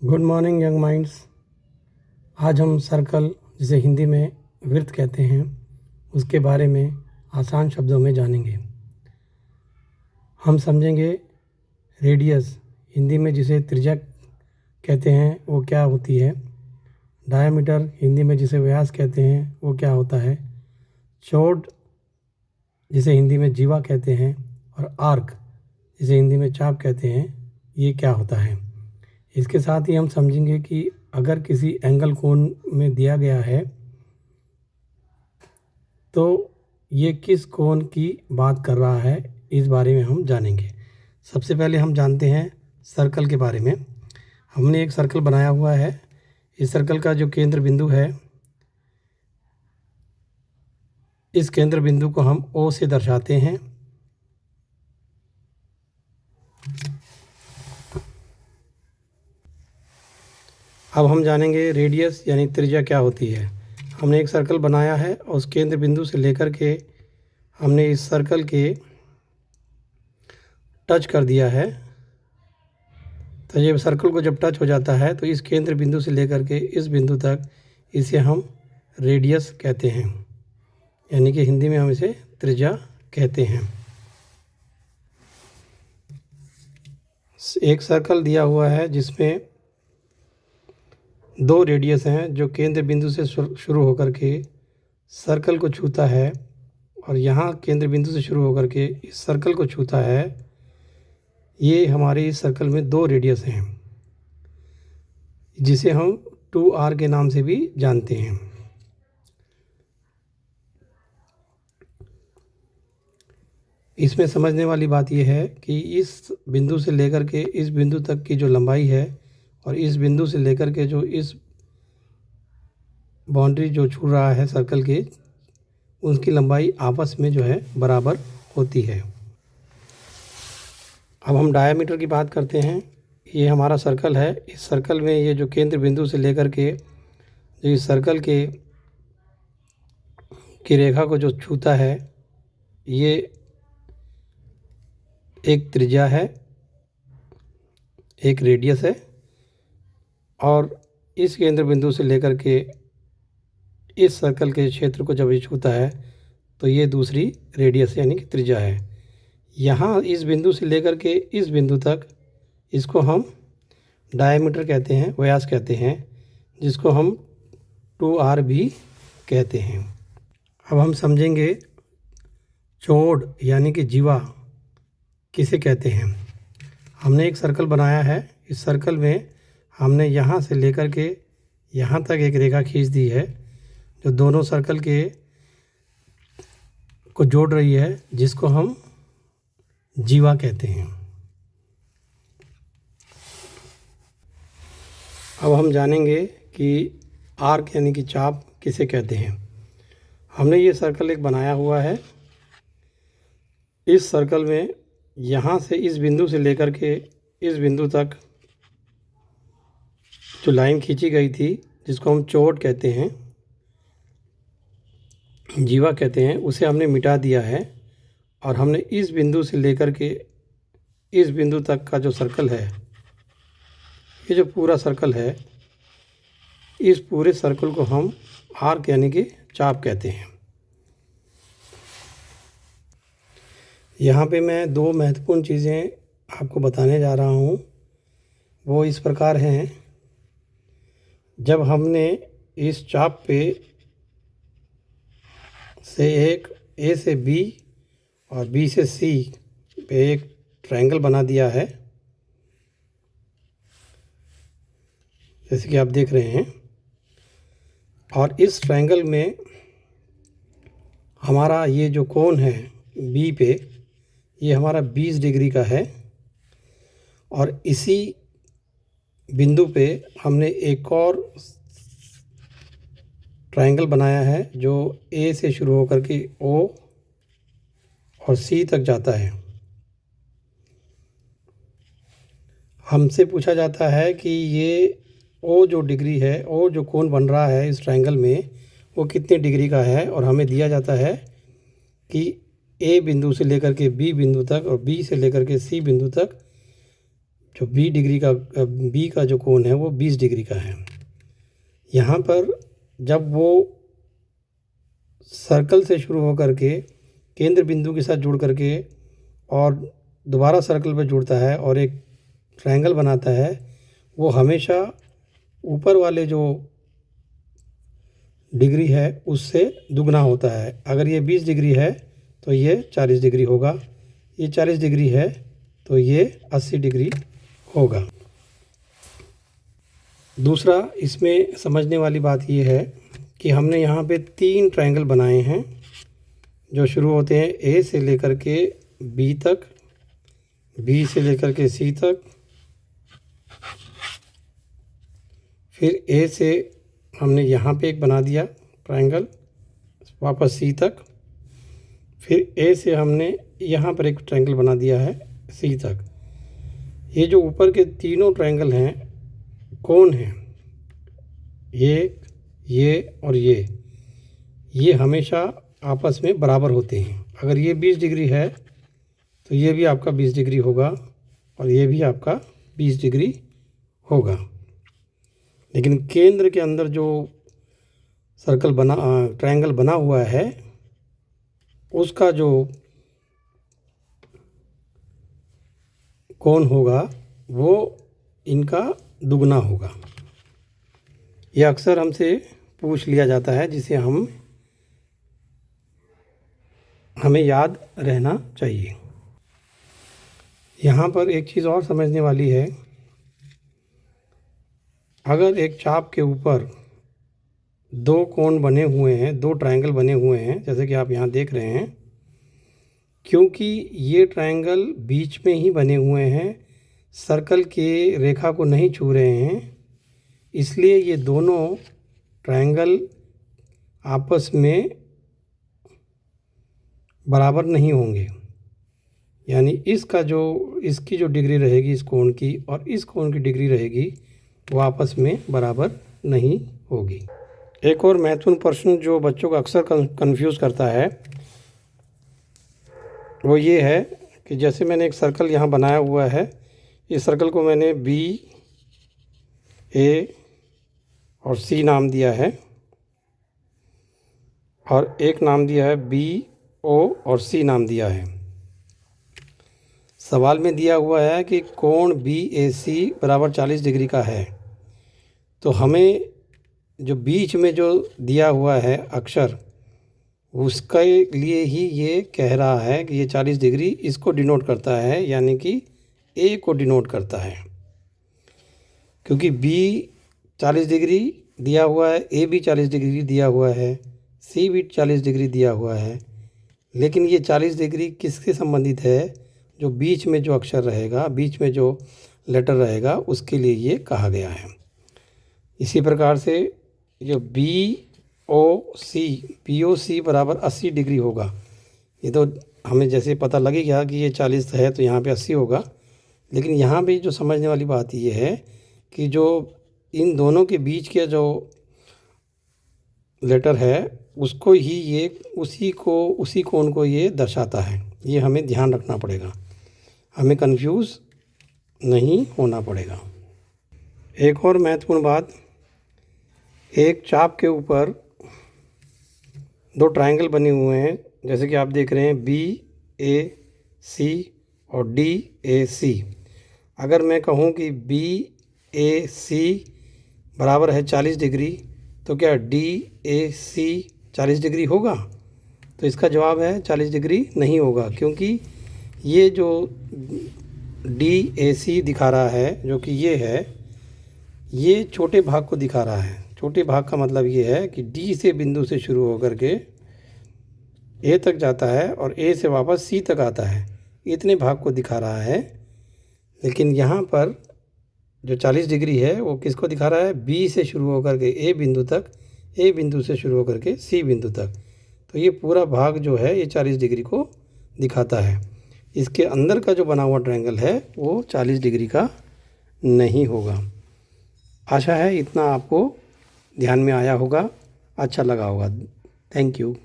Good morning young minds. आज हम circle, जिसे हिंदी में वृत्त कहते हैं, उसके बारे में आसान शब्दों में जानेंगे। हम समझेंगे रेडियस, हिंदी में जिसे त्रिज्या कहते हैं, वो क्या होती है। डायामीटर, हिंदी में जिसे व्यास कहते हैं, वो क्या होता है। चोर्ड, जिसे हिंदी में जीवा कहते हैं, और आर्क, जिसे हिंदी में चाप कहते हैं, ये क्या होता है। इसके साथ ही हम समझेंगे कि अगर किसी एंगल कोण में दिया गया है तो ये किस कोण की बात कर रहा है, इस बारे में हम जानेंगे। सबसे पहले हम जानते हैं सर्कल के बारे में। हमने एक सर्कल बनाया हुआ है। इस सर्कल का जो केंद्र बिंदु है, इस केंद्र बिंदु को हम O से दर्शाते हैं। अब हम जानेंगे रेडियस यानी त्रिज्या क्या होती है। हमने एक सर्कल बनाया है और उस केंद्र बिंदु से लेकर के हमने इस सर्कल के टच कर दिया है। तो ये सर्कल को जब टच हो जाता है तो इस केंद्र बिंदु से लेकर के इस बिंदु तक, इसे हम रेडियस कहते हैं, यानी कि हिंदी में हम इसे त्रिज्या कहते हैं। एक सर्कल दिया हुआ है जिसमें दो रेडियस हैं जो केंद्र बिंदु से शुरू होकर के सर्कल को छूता है, और यहाँ केंद्र बिंदु से शुरू होकर के इस सर्कल को छूता है। ये हमारे इस सर्कल में दो रेडियस हैं जिसे हम 2r के नाम से भी जानते हैं। इसमें समझने वाली बात यह है कि इस बिंदु से लेकर के इस बिंदु तक की जो लंबाई है और इस बिंदु से लेकर के जो इस बाउंड्री जो छू रहा है सर्कल के, उसकी लंबाई आपस में जो है बराबर होती है। अब हम डायामीटर की बात करते हैं। ये हमारा सर्कल है। इस सर्कल में ये जो केंद्र बिंदु से लेकर के जो इस सर्कल की रेखा को जो छूता है, ये एक त्रिज्या है, एक रेडियस है, और इस केंद्र बिंदु से लेकर के इस सर्कल के क्षेत्र को जब ये छूता है तो ये दूसरी रेडियस यानी कि त्रिज्या है। यहाँ इस बिंदु से लेकर के इस बिंदु तक, इसको हम डायमीटर कहते हैं, व्यास कहते हैं, जिसको हम 2r भी कहते हैं। अब हम समझेंगे चौड़ यानी कि जीवा किसे कहते हैं। हमने एक सर्कल बनाया है। इस सर्कल में हमने यहाँ से लेकर के यहाँ तक एक रेखा खींच दी है जो दोनों सर्कल के को जोड़ रही है, जिसको हम जीवा कहते हैं। अब हम जानेंगे कि आर्क यानी कि चाप किसे कहते हैं। हमने ये सर्कल एक बनाया हुआ है। इस सर्कल में यहाँ से इस बिंदु से लेकर के इस बिंदु तक जो लाइन खींची गई थी, जिसको हम चोट कहते हैं, जीवा कहते हैं, उसे हमने मिटा दिया है, और हमने इस बिंदु से लेकर के इस बिंदु तक का जो सर्कल है, ये जो पूरा सर्कल है, इस पूरे सर्कल को हम आर्क यानी कि चाप कहते हैं। यहाँ पे मैं दो महत्वपूर्ण चीज़ें आपको बताने जा रहा हूँ। वो इस प्रकार हैं। जब हमने इस चाप पे से एक A से B और B से C पे एक ट्रायंगल बना दिया है, जैसे कि आप देख रहे हैं, और इस ट्रायंगल में हमारा ये जो कोण है B पे, ये हमारा 20 डिग्री का है, और इसी बिंदु पे हमने एक और ट्रायंगल बनाया है जो A से शुरू होकर के O और C तक जाता है। हमसे पूछा जाता है कि ये O जो डिग्री है, O जो कोण बन रहा है इस ट्रायंगल में, वो कितने डिग्री का है, और हमें दिया जाता है कि A बिंदु से लेकर के B बिंदु तक और B से लेकर के C बिंदु तक जो बी का जो कोण है वो 20 डिग्री का है। यहाँ पर जब वो सर्कल से शुरू होकर के केंद्र बिंदु के साथ जुड़ करके और दोबारा सर्कल पर जुड़ता है और एक ट्रायंगल बनाता है, वो हमेशा ऊपर वाले जो डिग्री है उससे दुगना होता है। अगर ये 20 डिग्री है तो ये 40 डिग्री होगा, ये 40 डिग्री है तो ये 80 डिग्री होगा। दूसरा इसमें समझने वाली बात ये है कि हमने यहाँ पे 3 ट्रायंगल बनाए हैं जो शुरू होते हैं ए से लेकर के बी तक, बी से लेकर के सी तक, फिर ए से हमने यहाँ पे एक बना दिया ट्रायंगल वापस सी तक, फिर ए से हमने यहाँ पर एक ट्रायंगल बना दिया है सी तक। ये जो ऊपर के तीनों ट्रायंगल हैं कोण हैं, ये और ये हमेशा आपस में बराबर होते हैं। अगर ये 20 डिग्री है तो ये भी आपका 20 डिग्री होगा और ये भी आपका 20 डिग्री होगा। लेकिन केंद्र के अंदर जो ट्रायंगल बना हुआ है उसका जो कोण होगा वो इनका दुगना होगा। यह अक्सर हमसे पूछ लिया जाता है, जिसे हमें याद रहना चाहिए। यहाँ पर एक चीज़ और समझने वाली है, अगर एक चाप के ऊपर 2 कोण बने हुए हैं, 2 ट्रायंगल बने हुए हैं, जैसे कि आप यहाँ देख रहे हैं, क्योंकि ये ट्रायंगल बीच में ही बने हुए हैं, सर्कल के रेखा को नहीं छू रहे हैं, इसलिए ये दोनों ट्रायंगल आपस में बराबर नहीं होंगे। यानी इसकी जो डिग्री रहेगी इस कोण की और इस कोण की डिग्री रहेगी वो आपस में बराबर नहीं होगी। एक और महत्वपूर्ण प्रश्न जो बच्चों को अक्सर कंफ्यूज करता है वो ये है कि जैसे मैंने एक सर्कल यहाँ बनाया हुआ है, इस सर्कल को मैंने बी, ए और सी नाम दिया है और एक नाम दिया है बी, ओ और सी नाम दिया है। सवाल में दिया हुआ है कि कोण बी ए सी बराबर 40 डिग्री का है, तो हमें जो बीच में जो दिया हुआ है अक्षर उसके लिए ही ये कह रहा है कि ये 40 डिग्री इसको डिनोट करता है, यानी कि ए को डिनोट करता है। क्योंकि बी 40 डिग्री दिया हुआ है, ए भी 40 डिग्री दिया हुआ है, सी भी 40 डिग्री दिया हुआ है, लेकिन ये 40 डिग्री किसके संबंधित है? जो बीच में जो अक्षर रहेगा, बीच में जो लेटर रहेगा उसके लिए ये कहा गया है। इसी प्रकार से जो बी ओ सी बराबर 80 डिग्री होगा। ये तो हमें जैसे पता लगेगा कि ये 40 है तो यहाँ पे 80 होगा, लेकिन यहाँ पे जो समझने वाली बात ये है कि जो इन दोनों के बीच का जो लेटर है उसको ही ये उसी कोण को ये दर्शाता है। ये हमें ध्यान रखना पड़ेगा, हमें कंफ्यूज नहीं होना पड़ेगा। एक और महत्वपूर्ण बात, एक चाप के ऊपर 2 ट्रायंगल बने हुए हैं, जैसे कि आप देख रहे हैं बी ए सी और डी ए सी। अगर मैं कहूँ कि बी ए सी बराबर है 40 डिग्री, तो क्या डी ए सी 40 डिग्री होगा? तो इसका जवाब है 40 डिग्री नहीं होगा, क्योंकि ये जो डी ए सी दिखा रहा है, जो कि ये है, ये छोटे भाग को दिखा रहा है। छोटे भाग का मतलब ये है कि डी से बिंदु से शुरू होकर के ए तक जाता है और ए से वापस सी तक आता है, इतने भाग को दिखा रहा है। लेकिन यहाँ पर जो 40 डिग्री है वो किसको दिखा रहा है? बी से शुरू होकर के ए बिंदु तक, ए बिंदु से शुरू होकर के सी बिंदु तक। तो ये पूरा भाग जो है ये 40 डिग्री को दिखाता है। इसके अंदर का जो बना हुआ ट्रायंगल है वो 40 डिग्री का नहीं होगा। आशा है इतना आपको ध्यान में आया होगा, अच्छा लगा होगा। Thank you.